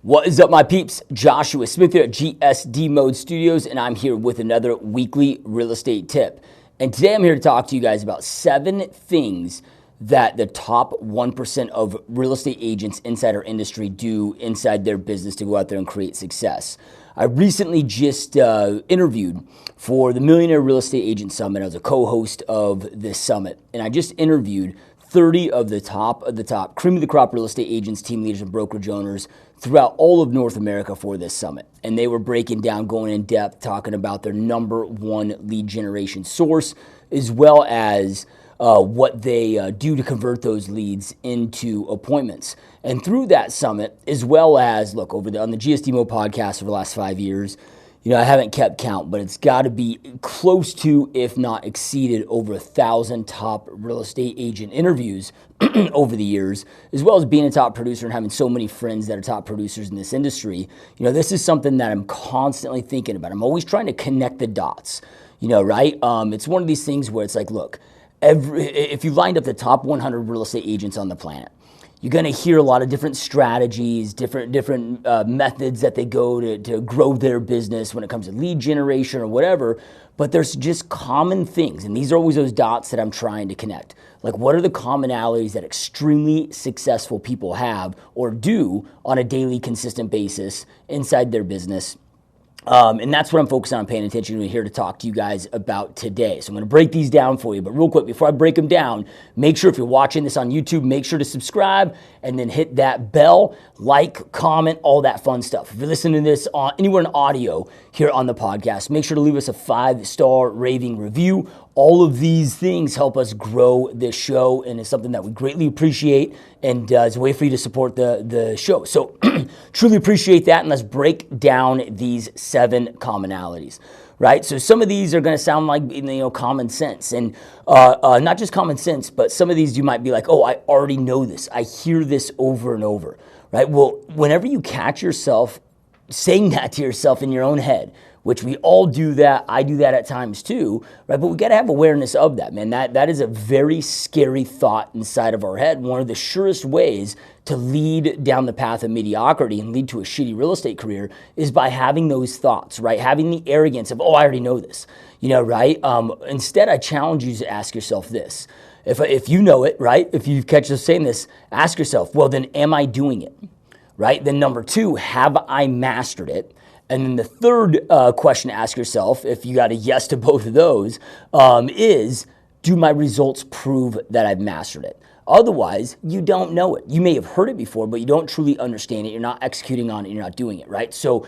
What is up, my peeps? Joshua Smith here at GSD Mode Studios, and I'm here with another weekly real estate tip. And today I'm here to talk to you guys about 7 things that the top 1% of real estate agents inside our industry do inside their business to go out there and create success. I recently just interviewed for the Millionaire Real Estate Agent Summit. I was a co-host of this summit, and I just interviewed 30 of the top cream of the crop real estate agents, team leaders, and brokerage owners throughout all of North America for this summit. And they were breaking down, going in depth, talking about their number one lead generation source, as well as what they do to convert those leads into appointments. And through that summit, as well as, look, on the GSD Mode podcast for the last 5 years, I haven't kept count, but it's got to be close to, if not exceeded, over 1,000 top real estate agent interviews over the years, as well as being a top producer and having so many friends that are top producers in this industry. This is something that I'm constantly thinking about. I'm always trying to connect the dots, right? It's one of these things where it's like, look, if you lined up the top 100 real estate agents on the planet, you're going to hear a lot of different strategies, different methods that they go to grow their business when it comes to lead generation or whatever, but there's just common things, and these are always those dots that I'm trying to connect. Like, what are the commonalities that extremely successful people have or do on a daily, consistent basis inside their business? And that's what I'm focused on paying attention to here to talk to you guys about today. So I'm going to break these down for you. But real quick, before I break them down, make sure if you're watching this on YouTube, make sure to subscribe and then hit that bell, like, comment, all that fun stuff. If you're listening to this anywhere in audio here on the podcast, make sure to leave us a 5-star raving review. All of these things help us grow this show, and it's something that we greatly appreciate, and it's a way for you to support the show. So truly appreciate that, and let's break down these 7 commonalities, right? So some of these are going to sound like common sense, and not just common sense, but some of these you might be like, oh, I already know this. I hear this over and over, right? Well, whenever you catch yourself saying that to yourself in your own head, which we all do that. I do that at times too, right? But we got to have awareness of that, man. That is a very scary thought inside of our head. One of the surest ways to lead down the path of mediocrity and lead to a shitty real estate career is by having those thoughts, right? Having the arrogance of, oh, I already know this, right? Instead, I challenge you to ask yourself this. If you know it, right? If you catch us saying this, ask yourself, well, then am I doing it, right? Then number 2, have I mastered it? And then the third question to ask yourself, if you got a yes to both of those, is, do my results prove that I've mastered it? Otherwise, you don't know it. You may have heard it before, but you don't truly understand it. You're not executing on it. You're not doing it, right? So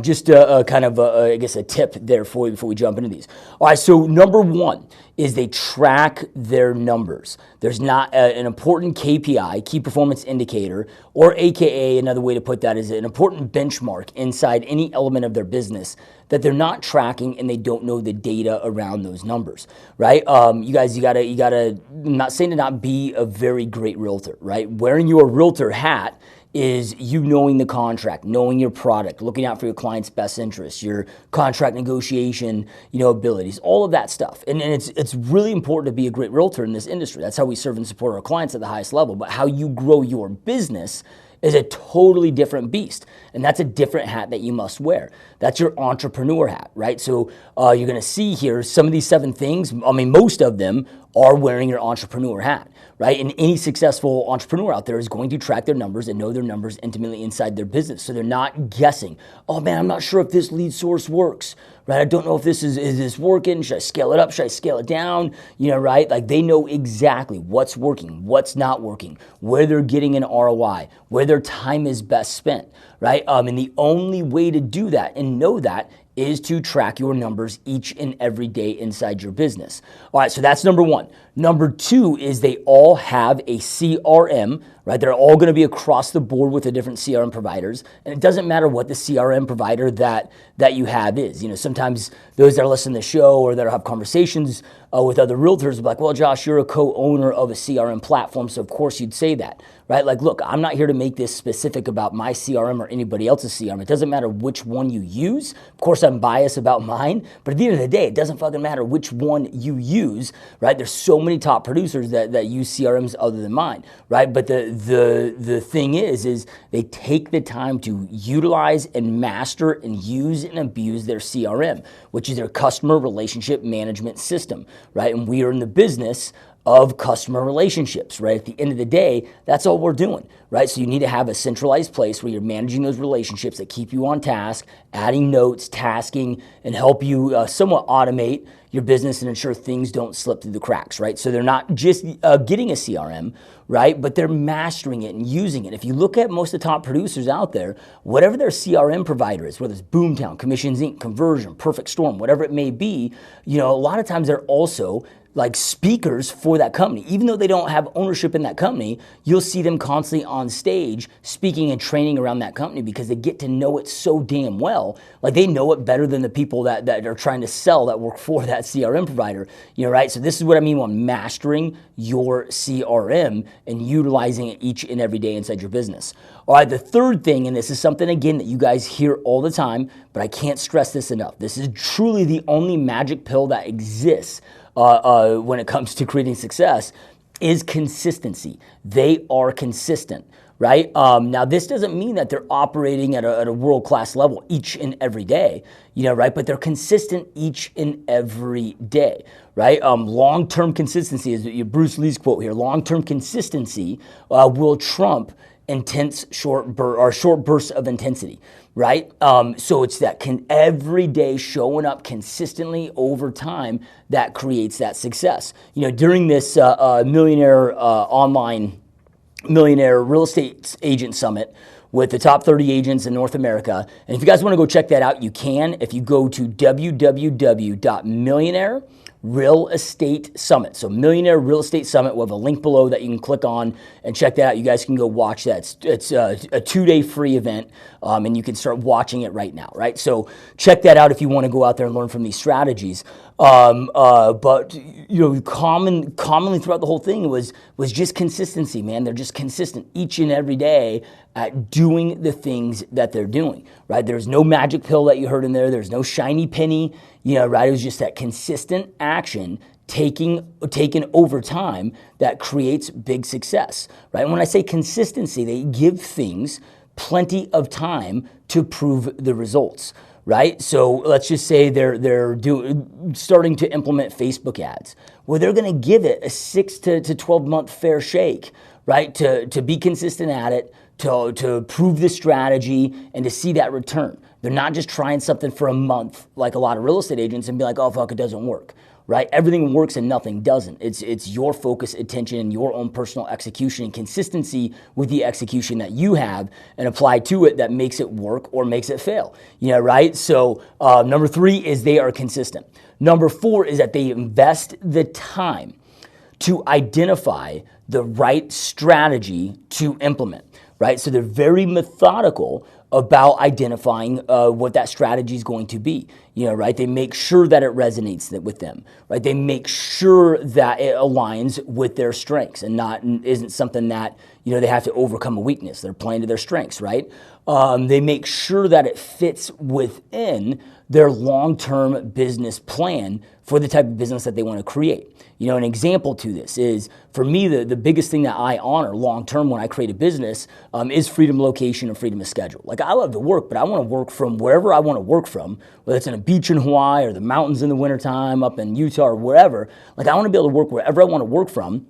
just a kind of, I guess, a tip there for you before we jump into these. All right, so number 1 is they track their numbers. There's not an important KPI, key performance indicator, or AKA, another way to put that is an important benchmark inside any element of their business that they're not tracking and they don't know the data around those numbers, right? You guys, you gotta, I'm not saying to not be a very great realtor, right? Wearing your realtor hat is you knowing the contract, knowing your product, looking out for your client's best interests, your contract negotiation, abilities, all of that stuff. And it's really important to be a great realtor in this industry. That's how we serve and support our clients at the highest level. But how you grow your business is a totally different beast. And that's a different hat that you must wear. That's your entrepreneur hat, right? So you're going to see here some of these 7 things. I mean, most of them are wearing your entrepreneur hat, right? And any successful entrepreneur out there is going to track their numbers and know their numbers intimately inside their business. So they're not guessing, oh man, I'm not sure if this lead source works, right? I don't know if this is this working. Should I scale it up? Should I scale it down? Right? Like they know exactly what's working, what's not working, where they're getting an ROI, where their time is best spent, right? And the only way to do that and know that is to track your numbers each and every day inside your business. All right, so that's number 1. Number 2 is they all have a CRM, right? They're all going to be across the board with the different CRM providers, and it doesn't matter what the CRM provider that you have is. Sometimes those that are listening to the show or that have conversations with other realtors will be like, well, Josh, you're a co-owner of a CRM platform, so of course you'd say that, right? Like, look, I'm not here to make this specific about my CRM or anybody else's CRM. It doesn't matter which one you use. Of course, I'm biased about mine, but at the end of the day, it doesn't fucking matter which one you use, right? There's so many top producers that use CRMs other than mine, right? But the thing is they take the time to utilize and master and use and abuse their CRM, which is their customer relationship management system, right? And we are in the business of customer relationships, right? At the end of the day, that's all we're doing, right? So you need to have a centralized place where you're managing those relationships that keep you on task, adding notes, tasking, and help you somewhat automate your business and ensure things don't slip through the cracks, right? So they're not just getting a CRM, right? But they're mastering it and using it. If you look at most of the top producers out there, whatever their CRM provider is, whether it's Boomtown, Commissions Inc., Conversion, Perfect Storm, whatever it may be, a lot of times they're also like speakers for that company. Even though they don't have ownership in that company, you'll see them constantly on stage speaking and training around that company because they get to know it so damn well. Like they know it better than the people that are trying to sell that work for that CRM provider, right? So this is what I mean when mastering your CRM and utilizing it each and every day inside your business. All right, the third thing, and this is something again that you guys hear all the time, but I can't stress this enough. This is truly the only magic pill that exists when it comes to creating success, is consistency. They are consistent, right? Now, this doesn't mean that they're operating at a world-class level each and every day, right? But they're consistent each and every day, right? Long-term consistency is Bruce Lee's quote here. Long-term consistency will trump intense short bursts of intensity, right? So it's that every day showing up consistently over time that creates that success. During this online millionaire real estate agent summit with the top 30 agents in North America, and if you guys want to go check that out, you can. If you go to www.millionaire Real Estate Summit. So Millionaire Real Estate Summit, we'll have a link below that you can click on and check that out. You guys can go watch that. It's a 2-day free event, and you can start watching it right now, right? So check that out if you want to go out there and learn from these strategies. But commonly throughout the whole thing was just consistency, man. They're just consistent each and every day at doing the things that they're doing, right? There's no magic pill that you heard in there. There's no shiny penny, right? It was just that consistent action taken over time that creates big success, right? And when I say consistency, they give things plenty of time to prove the results, right? So let's just say they're starting to implement Facebook ads. Well, they're going to give it a 6 to 12 month fair shake, right? To be consistent at it, to prove the strategy and to see that return. They're not just trying something for a month like a lot of real estate agents and be like, oh, fuck, it doesn't work, right? Everything works and nothing doesn't. It's your focus, attention, and your own personal execution and consistency with the execution that you have and apply to it that makes it work or makes it fail, right? So number 3 is they are consistent. Number 4 is that they invest the time to identify the right strategy to implement, right? So they're very methodical about identifying what that strategy is going to be, right? They make sure that it resonates with them, right? They make sure that it aligns with their strengths and isn't something that, they have to overcome a weakness. They're playing to their strengths, right? They make sure that it fits within their long-term business plan for the type of business that they want to create. An example to this is, for me, the biggest thing that I honor long-term when I create a business is freedom of location and freedom of schedule. Like, I love to work, but I want to work from wherever I want to work from, whether it's on a beach in Hawaii or the mountains in the wintertime up in Utah or wherever. Like, I want to be able to work wherever I want to work from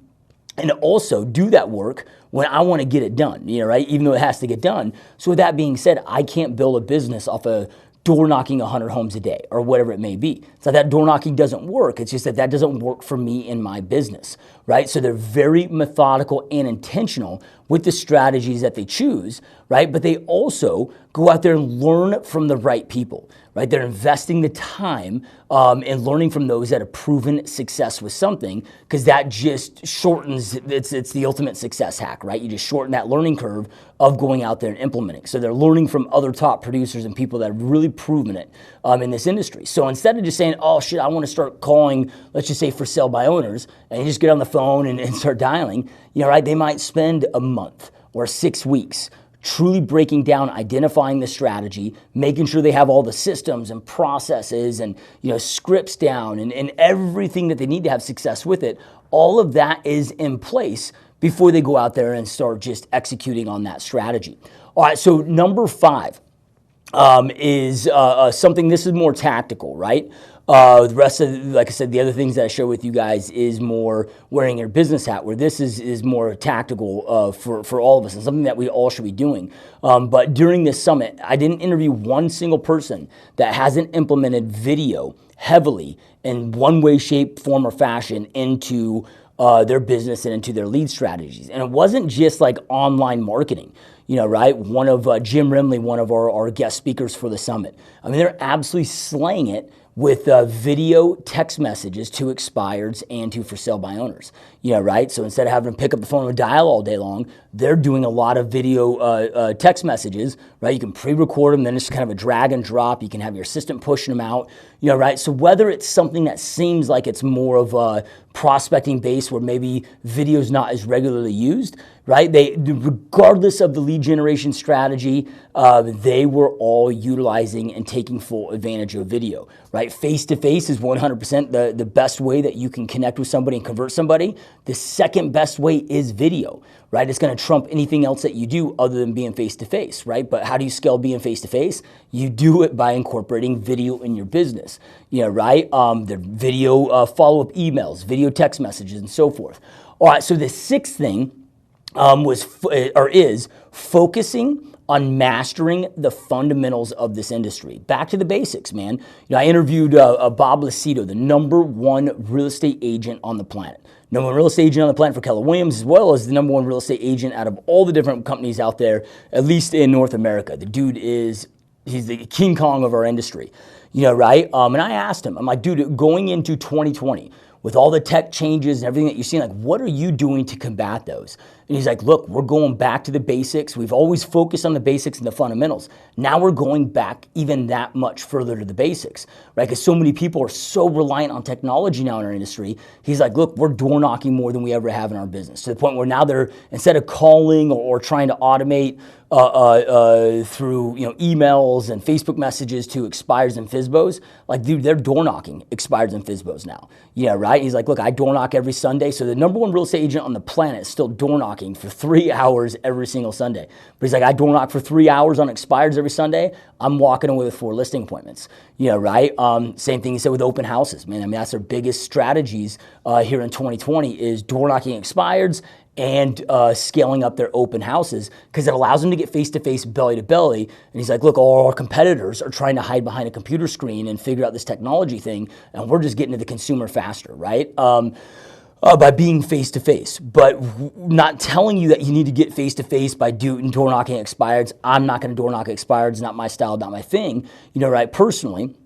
and also do that work when I want to get it done, right? Even though it has to get done. So with that being said, I can't build a business off of door knocking 100 homes a day or whatever it may be. So that door knocking doesn't work. It's just that doesn't work for me in my business, right? So they're very methodical and intentional with the strategies that they choose, right? But they also go out there and learn from the right people, right? They're investing the time and learning from those that have proven success with something, because that just shortens, it's the ultimate success hack, right? You just shorten that learning curve of going out there and implementing. So they're learning from other top producers and people that have really proven it in this industry. So instead of just saying, oh shit, I want to start calling, let's just say for sale by owners, and you just get on the phone and start dialing, right? They might spend a month or 6 weeks truly breaking down, identifying the strategy, making sure they have all the systems and processes and scripts down and everything that they need to have success with it. All of that is in place before they go out there and start just executing on that strategy. All right, so number 5 is something, this is more tactical, right? The rest of, like I said, the other things that I share with you guys is more wearing your business hat, where this is more tactical for all of us and something that we all should be doing. But during this summit, I didn't interview one single person that hasn't implemented video heavily in one way, shape, form, or fashion into their business and into their lead strategies. And it wasn't just like online marketing. Right? One of Jim Rimley, one of our guest speakers for the summit. I mean, they're absolutely slaying it with video text messages to expireds and to for sale by owners. Right? So instead of having to pick up the phone and dial all day long, they're doing a lot of video text messages, right? You can pre-record them, then it's kind of a drag and drop. You can have your assistant pushing them out, right? So whether it's something that seems like it's more of a prospecting base where maybe video is not as regularly used, right? Regardless of the lead generation strategy, they were all utilizing and taking full advantage of video, right? Face-to-face is 100% the best way that you can connect with somebody and convert somebody. The second best way is video, right? It's going to trump anything else that you do other than being face-to-face, right? But how do you scale being face-to-face? You do it by incorporating video in your business, right? The video follow-up emails, video text messages, and so forth. All right, so the 6th thing is focusing on mastering the fundamentals of this industry. Back to the basics, man. I interviewed Bob Lucido, the #1 real estate agent on the planet. #1 real estate agent on the planet for Keller Williams, as well as the #1 real estate agent out of all the different companies out there, at least in North America. The dude he's the King Kong of our industry, right? And I asked him, I'm like, dude, going into 2020, with all the tech changes and everything that you're seeing, like, what are you doing to combat those? And he's like, look, we're going back to the basics. We've always focused on the basics and the fundamentals. Now we're going back even that much further to the basics, right? Because so many people are so reliant on technology now in our industry. He's like, look, we're door knocking more than we ever have in our business, to the point where now they're, instead of calling or trying to automate through emails and Facebook messages to expires and FSBOs, like, dude, they're door knocking expires and FSBOs now. Right? He's like, look, I door knock every Sunday. So the #1 real estate agent on the planet is still door knocking for 3 hours every single Sunday. But he's like, I door knock for 3 hours on expires every Sunday. I'm walking away with 4 listing appointments. Right? Same thing he said with open houses, man. I mean, that's their biggest strategies here in 2020 is door knocking expireds and scaling up their open houses, because it allows them to get face-to-face, belly-to-belly. And he's like, look, all our competitors are trying to hide behind a computer screen and figure out this technology thing, and we're just getting to the consumer faster, right? By being face-to-face, but not telling you that you need to get face-to-face by door knocking expireds. I'm not going to door knock expireds, not my style, not my thing, right, personally.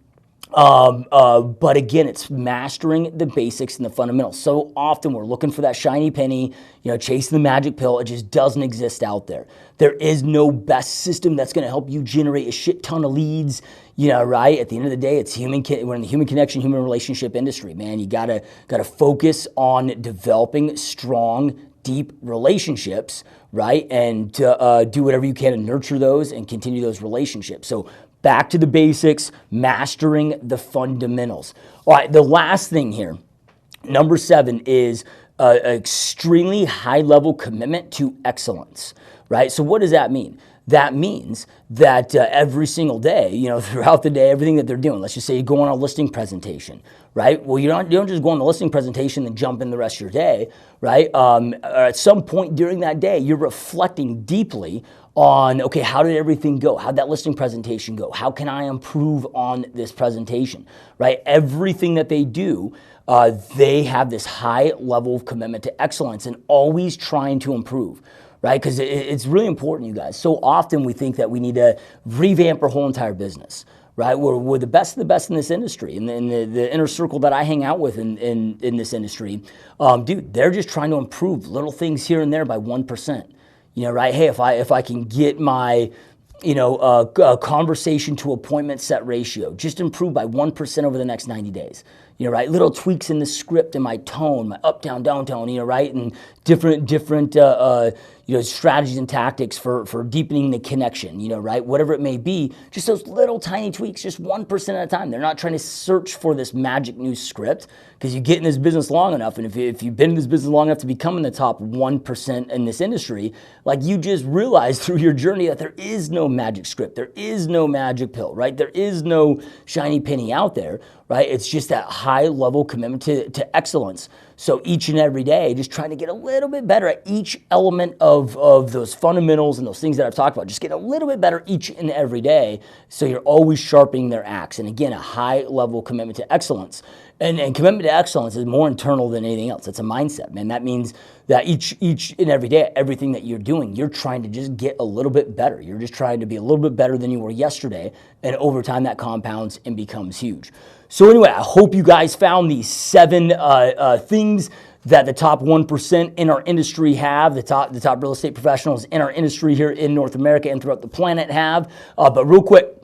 But again, it's mastering the basics and the fundamentals. So often we're looking for that shiny penny, chasing the magic pill. It just doesn't exist out there. There is no best system that's going to help you generate a shit ton of leads, right? At the end of the day, it's we're in the human connection, human relationship industry, man. You gotta focus on developing strong, deep relationships, right? And do whatever you can to nurture those and continue those relationships. So back to the basics, mastering the fundamentals. All right, the last thing here, number 7, is an extremely high-level commitment to excellence, right? So what does that mean? That means that every single day, throughout the day, everything that they're doing, let's just say you go on a listing presentation, right? Well, you don't just go on the listing presentation and jump in the rest of your day, right? At some point during that day, you're reflecting deeply on, okay, how did everything go? How'd that listing presentation go? How can I improve on this presentation, right? Everything that they do, they have this high level of commitment to excellence and always trying to improve, right? Because it's really important, you guys. So often we think that we need to revamp our whole entire business, right? We're the best of the best in this industry. And in the inner circle that I hang out with in this industry, dude, they're just trying to improve little things here and there by 1%. Right? Hey, if I can get my, conversation to appointment set ratio just improve by 1% over the next 90 days, right? Little tweaks in the script and my tone, my up, down, down tone, right? And different strategies and tactics for deepening the connection, right? Whatever it may be, just those little tiny tweaks, just 1% at a time. They're not trying to search for this magic new script, because you get in this business long enough, and if you've been in this business long enough to become in the top 1% in this industry, like you just realize through your journey that there is no magic script, there is no magic pill, right? There is no shiny penny out there, right? It's just that high level commitment to excellence. So each and every day, just trying to get a little bit better at each element of those fundamentals and those things that I've talked about. Just get a little bit better each and every day, so you're always sharpening their axe. And again, a high level commitment to excellence. And commitment to excellence is more internal than anything else. It's a mindset, man. That means that each and every day, everything that you're doing, you're trying to just get a little bit better. You're just trying to be a little bit better than you were yesterday. And over time, that compounds and becomes huge. So anyway, I hope you guys found these 7 things that the top 1% in our industry have, the top real estate professionals in our industry here in North America and throughout the planet have. But real quick,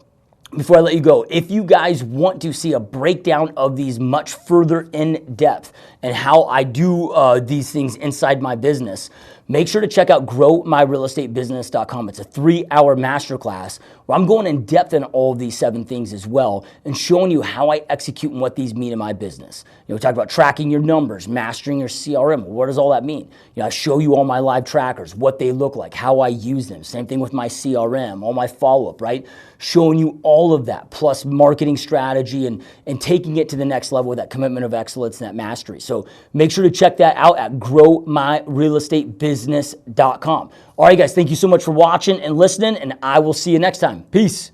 before I let you go, if you guys want to see a breakdown of these much further in depth and how I do these things inside my business, make sure to check out growmyrealestatebusiness.com. It's a 3-hour masterclass where I'm going in depth in all of these 7 things as well and showing you how I execute and what these mean in my business. We talk about tracking your numbers, mastering your CRM. What does all that mean? I show you all my live trackers, what they look like, how I use them. Same thing with my CRM, all my follow-up, right? Showing you all of that, plus marketing strategy and taking it to the next level with that commitment of excellence and that mastery. So make sure to check that out at growmyrealestatebusiness.com. All right, guys, thank you so much for watching and listening, and I will see you next time. Peace.